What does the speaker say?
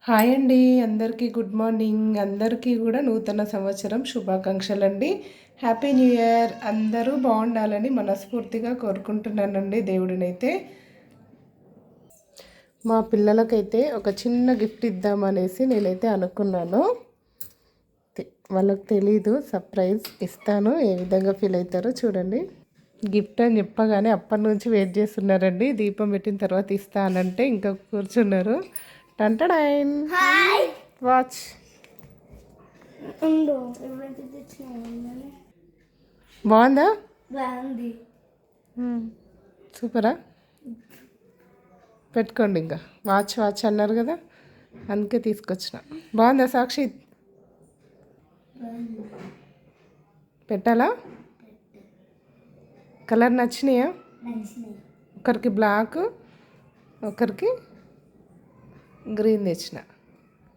Hi అండి, అందరికీ good morning. అందరికీ కూడా నూతన సంవత్సరం శుభాకాంక్షలు అండి. Happy new year. అందరూ బాగుండాలని మనస్ఫూర్తిగా కోరుకుంటున్నానండి దేవుడినైతే. మా పిల్లలకైతే ఒక చిన్న గిఫ్ట్ ఇద్దామనేసి నేనైతే అనుకున్నాను. వాళ్ళకి తెలీదు, సర్ప్రైజ్ ఇస్తాను. ఏ విధంగా ఫీల్ అవుతారో చూడండి. గిఫ్ట్ అని చెప్పగానే అప్పటి నుంచి వెయిట్ చేస్తున్నారండి. దీపం పెట్టిన తర్వాత ఇస్తానంటే ఇంకా కూర్చున్నారు. టంటడైన్ వాచ్ బాగుందా? బాగుంది, సూపరా. పెట్టుకోండి. ఇంకా వాచ్ వాచ్ అన్నారు కదా, అందుకే తీసుకొచ్చిన. బాగుందా సాక్షి? పెట్టాలా? కలర్ నచ్చినాయా? ఒకరికి బ్లాక్, ఒకరికి గ్రీన్ తెచ్చిన.